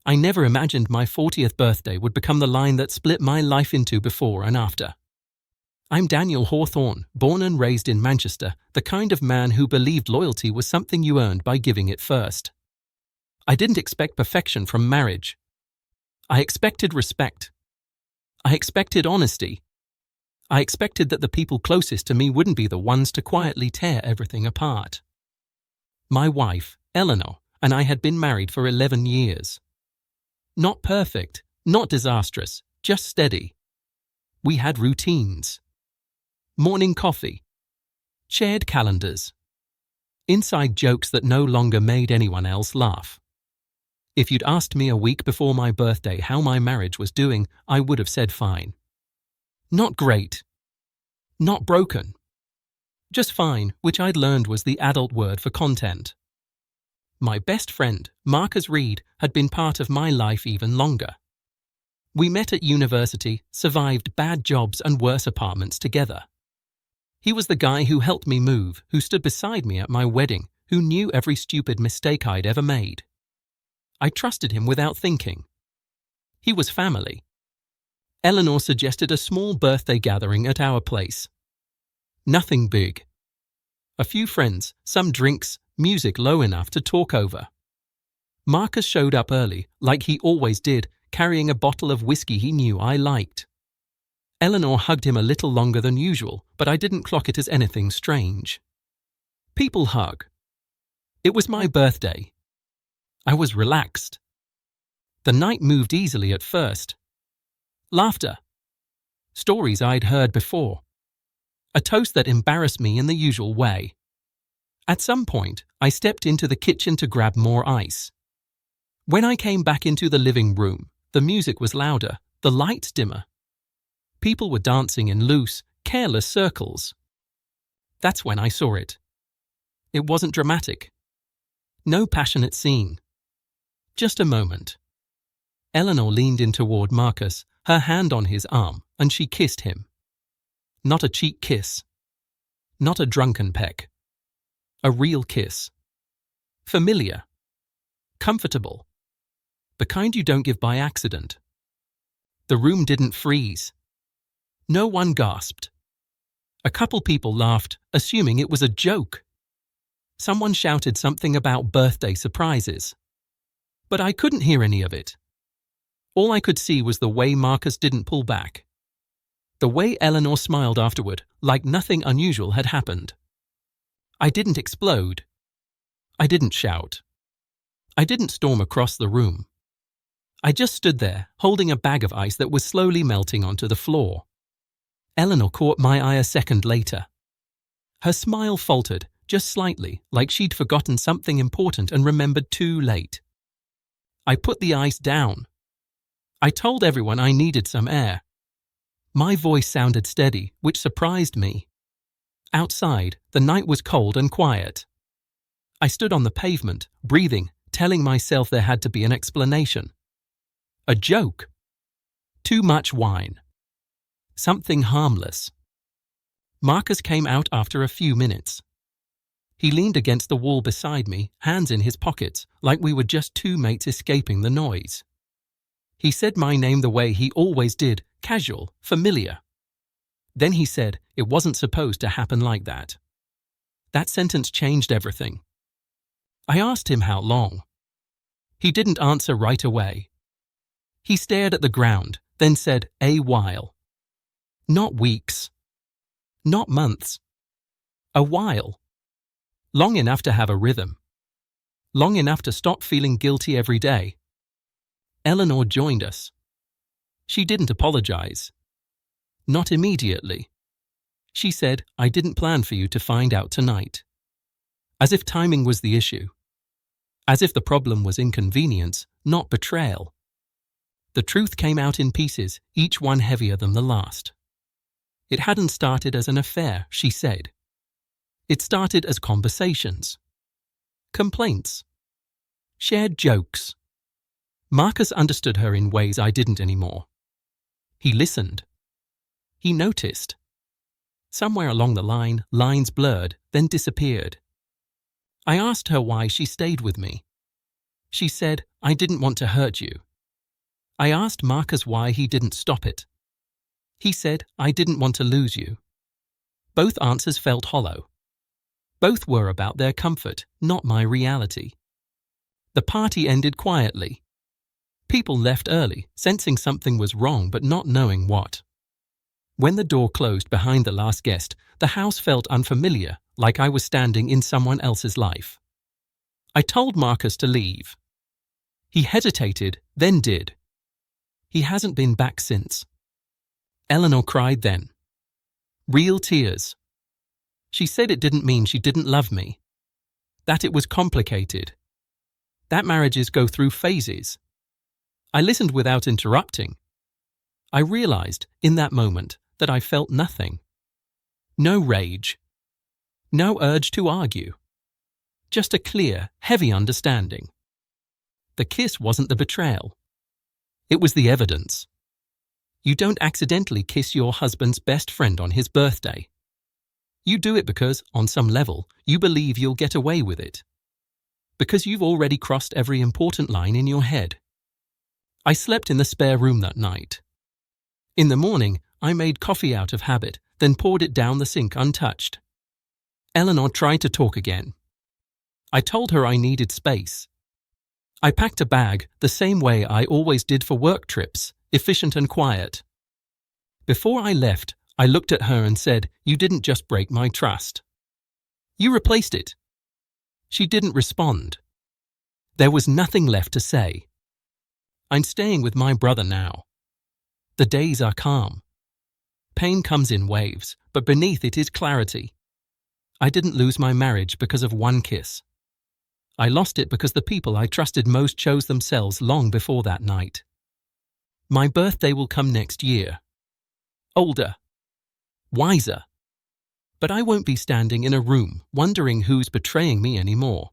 I never imagined my 40th birthday would become the line that split my life into before and after. I'm Daniel Hawthorne, born and raised in Manchester, the kind of man who believed loyalty was something you earned by giving it first. I didn't expect perfection from marriage. I expected respect. I expected honesty. I expected that the people closest to me wouldn't be the ones to quietly tear everything apart. My wife, Eleanor, and I had been married for 11 years. Not perfect, not disastrous, just steady. We had routines. Morning coffee. Shared calendars. Inside jokes that no longer made anyone else laugh. If you'd asked me a week before my birthday how my marriage was doing, I would have said fine. Not great. Not broken. Just fine, which I'd learned was the adult word for content. My best friend, Marcus Reed, had been part of my life even longer. We met at university, survived bad jobs and worse apartments together. He was the guy who helped me move, who stood beside me at my wedding, who knew every stupid mistake I'd ever made. I trusted him without thinking. He was family. Eleanor suggested a small birthday gathering at our place. Nothing big. A few friends, some drinks, music low enough to talk over. Marcus showed up early, like he always did, carrying a bottle of whiskey he knew I liked. Eleanor hugged him a little longer than usual, but I didn't clock it as anything strange. People hug. It was my birthday. I was relaxed. The night moved easily at first. Laughter. Stories I'd heard before. A toast that embarrassed me in the usual way. At some point, I stepped into the kitchen to grab more ice. When I came back into the living room, the music was louder, the lights dimmer. People were dancing in loose, careless circles. That's when I saw it. It wasn't dramatic. No passionate scene. Just a moment. Eleanor leaned in toward Marcus, her hand on his arm, and she kissed him. Not a cheek kiss. Not a drunken peck. A real kiss. Familiar. Comfortable. The kind you don't give by accident. The room didn't freeze. No one gasped. A couple people laughed, assuming it was a joke. Someone shouted something about birthday surprises. But I couldn't hear any of it. All I could see was the way Marcus didn't pull back. The way Eleanor smiled afterward, like nothing unusual had happened. I didn't explode. I didn't shout. I didn't storm across the room. I just stood there, holding a bag of ice that was slowly melting onto the floor. Eleanor caught my eye a second later. Her smile faltered, just slightly, like she'd forgotten something important and remembered too late. I put the ice down. I told everyone I needed some air. My voice sounded steady, which surprised me. Outside, the night was cold and quiet. I stood on the pavement, breathing, telling myself there had to be an explanation. A joke. Too much wine. Something harmless. Marcus came out after a few minutes. He leaned against the wall beside me, hands in his pockets, like we were just two mates escaping the noise. He said my name the way he always did, casual, familiar. Then he said it wasn't supposed to happen like that. That sentence changed everything. I asked him how long. He didn't answer right away. He stared at the ground, then said, "A while." Not weeks. Not months. A while. Long enough to have a rhythm. Long enough to stop feeling guilty every day. Eleanor joined us. She didn't apologize. Not immediately. She said, "I didn't plan for you to find out tonight." As if timing was the issue. As if the problem was inconvenience, not betrayal. The truth came out in pieces, each one heavier than the last. It hadn't started as an affair, she said. It started as conversations. Complaints. Shared jokes. Marcus understood her in ways I didn't anymore. He listened. He noticed. Somewhere along the line, lines blurred, then disappeared. I asked her why she stayed with me. She said, "I didn't want to hurt you." I asked Marcus why he didn't stop it. He said, "I didn't want to lose you." Both answers felt hollow. Both were about their comfort, not my reality. The party ended quietly. People left early, sensing something was wrong but not knowing what. When the door closed behind the last guest, the house felt unfamiliar, like I was standing in someone else's life. I told Marcus to leave. He hesitated, then did. He hasn't been back since. Eleanor cried then. Real tears. She said it didn't mean she didn't love me. That it was complicated. That marriages go through phases. I listened without interrupting. I realized, in that moment, that I felt nothing. No rage. No urge to argue. Just a clear, heavy understanding. The kiss wasn't the betrayal. It was the evidence. You don't accidentally kiss your husband's best friend on his birthday. You do it because, on some level, you believe you'll get away with it. Because you've already crossed every important line in your head. I slept in the spare room that night. In the morning, I made coffee out of habit, then poured it down the sink untouched. Eleanor tried to talk again. I told her I needed space. I packed a bag the same way I always did for work trips, efficient and quiet. Before I left, I looked at her and said, "You didn't just break my trust. You replaced it." She didn't respond. There was nothing left to say. I'm staying with my brother now. The days are calm. Pain comes in waves, but beneath it is clarity. I didn't lose my marriage because of one kiss. I lost it because the people I trusted most chose themselves long before that night. My birthday will come next year. Older. Wiser. But I won't be standing in a room wondering who's betraying me anymore.